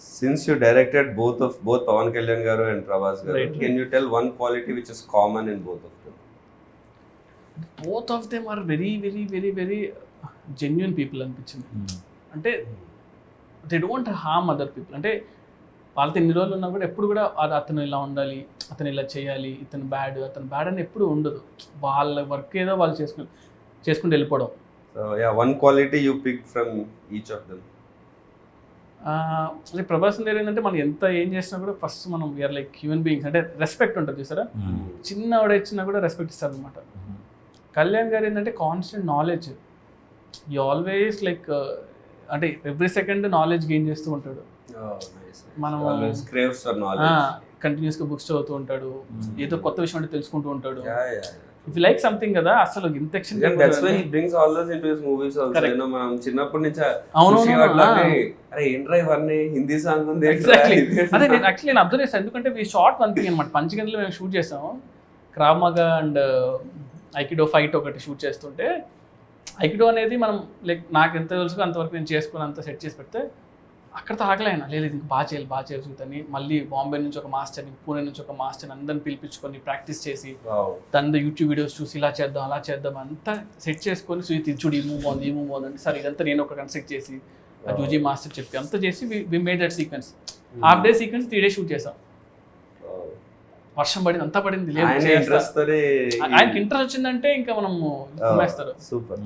Since you directed both Pawan Kalyan garu and Prabhas garu, Right. can you tell one quality which is common in both of them? Both of them are very very very very genuine people అనిపించింది. అంటే they don't harm other people. అంటే వాళ్ళతో ఎన్ని రోజులు ఉన్నా కూడా ఎప్పుడు కూడా అతను ఇలా ఉండాలి, అతను ఇలా చేయాలి, అతను బ్యాడ్ అని ఎప్పుడు ఉండదు. వాళ్ళ వర్క్ ఏదో వాళ్ళు చేసుకుంటూ వెళ్ళిపోవడం. So yeah, one quality you picked from each of them. అంటే ప్రభాస్ దగ్గర ఏంటంటే మనం ఎంత ఏం చేసినా కూడా ఫస్ట్ మనం వీఆర్ లైక్ హ్యూమన్ బీయింగ్స్. అంటే రెస్పెక్ట్ ఉంటుంది చూసారా, చిన్న ఆవిడ ఇచ్చినా కూడా రెస్పెక్ట్ ఇస్తారు అనమాట. కళ్యాణ్ గారు ఏంటంటే కాన్స్టెంట్ నాలెడ్జ్, ఈ ఆల్వేస్ లైక్ అంటే ఎవ్రీ సెకండ్ నాలెడ్జ్ గెయిన్ చేస్తూ ఉంటాడు. Oh, nice. మనం Always craves for knowledge. కంటిన్యూస్గా బుక్స్ చదువుతూ ఉంటాడు, ఏదో కొత్త విషయం అంటే తెలుసుకుంటూ ఉంటాడు. Yeah. If you like something కదా అసలు ఇంత ఎక్షన్. And that's why he brings all those into his movies also. Correct. You know, మనం చిన్నప్పటి నుంచి అవునవును. అరే ఏంట్రా ఇవన్నీ హిందీ సాంగ్ ఉంది ఎగ్జాక్ట్లీ అదే నేను యాక్చువల్లీ నేను అబ్జర్వ్ చేస్తాను. ఎందుకంటే వీ షార్ట్ వన్ థింగ్ అనమాట. పంచగంటలో మేము షూట్ చేసాము. క్రావ్ మగా అండ్ ఐకిడో ఫైట్ ఒకటి షూట్ చేస్తుంటే, ఐకిడో అనేది మనం లైక్ నాకు ఎంత తెలుసు అంతవరకు నేను చేసుకుని అంత సెట్ చేసి పెడితే అక్కడతో ఆగలేనా, లేదు ఇంక బాగా చేయాలి మళ్ళీ బాంబే నుంచి ఒక మాస్టర్ని, పూణే నుంచి ఒక మాస్టర్ని అందరిని పిలిపించుకొని ప్రాక్టీస్ చేసి దాని యూట్యూబ్ వీడియోస్ చూసి ఇలా చేద్దాం అలా చేద్దాం అంతా సెట్ చేసుకొని చూడు ఈ మూవ్ బాగుంది అంటే సరే ఇదంతా నేను ఒక కన్స్ట్రక్ట్ చేసి ఆ జూజీ మాస్టర్ చెప్పి అంతా చేసి we made that sequence. Half day sequence 3 days shoot చేసాం. వర్షం పడింది, అంతా పడింది, లేదు ఆయనకి ఇంట్రెస్ట్ వచ్చిందంటే ఇంకా మనం వేస్తారు. సూపర్,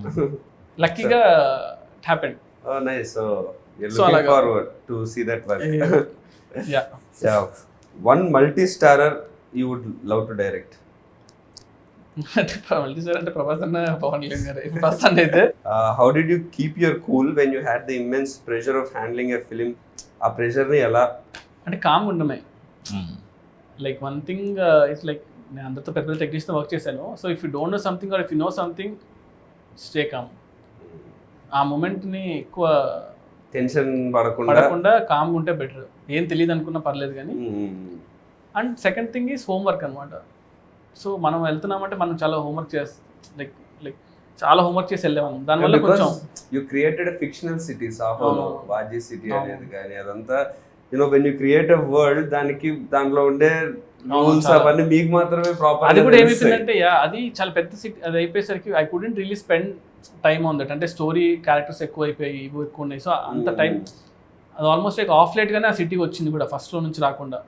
లక్కీగా it happened. Oh nice. So you're looking forward to see that work. Yeah. So one multi-starrer you would love to direct. అంటే ప్రభాస్ అన్న పవన్ కళ్యాణ్ గారు ఫస్ట్ అయితే. How did you keep your cool when you had the immense pressure of handling a film? ఆ pressure ని ఎలా అంటే కామ్గా ఉండమే. Like one thing it's like నేను అందరితో పెద్ద టెక్నీషియన్తో వర్క్ చేశాను. So if you don't know something or if you know something stay calm. ఆ మూమెంట్ని ఎక్కువ టెన్షన్ పడకుండా కామ్గా ఉంటే బెటర్. ఏం తెలియదు అనుకున్నా పర్లేదు కానీ. And second thing is homework అనమాట. సో మనం వెళ్తున్నామంటే మనం చాలా హోంవర్క్ లైక్ చాలా హోంవర్క్ చేసి వెళ్ళేవాళ్ళం. దానివల్ల కొంచెం you created a fictional city, సాహోలో వాజీ సిటీ అనేది కానీ అదంతా you know when you create a world దాంట్లో ఉండే రూల్స్ అవన్నీ మీకు మాత్రమే ప్రాపర్. అది కూడా ఏమైపోయిందంటే అది చాలా పెద్ద సిటీ. అది అయిపోయేసరికి I couldn't really spend time on that. అంటే స్టోరీ క్యారెక్టర్స్ ఎక్కువ అయిపోయి ఇవి ఎక్కువ ఉన్నాయి. సో అంత టైం అది ఆల్మోస్ట్ లైక్ ఆఫ్ లైట్గానే ఆ సిటీకి వచ్చింది కూడా ఫస్ట్లో నుంచి రాకుండా.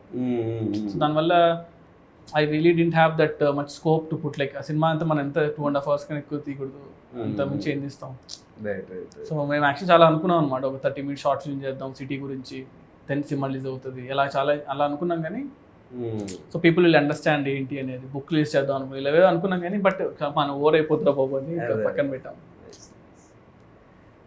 సో దానివల్ల I really didn't have that much scope to put like ఆ సినిమా అంతా మనం ఎంత 2.5 hours కానీ ఎక్కువ తీయకూడదు, అంత మించి ఏం తీస్తాం. సో మేము యాక్చువల్లీ చాలా అనుకున్నాం అనమాట, ఒక 30 minutes షార్ట్ ఫిల్మ్ చేద్దాం సిటీ గురించి, దెన్ సినిమా రిలీజ్ అవుతుంది అలా అనుకున్నాం కానీ. సో పీపుల్ విల్ అండర్స్టాండ్ ఏంటి అనేది, బుక్ రిలీజ్ చేద్దాం అనుకున్నాం, ఇలా అనుకున్నాం కానీ బట్ మనం ఓవర్ అయిపోతుందా బాబు అని పక్కన పెట్టాం.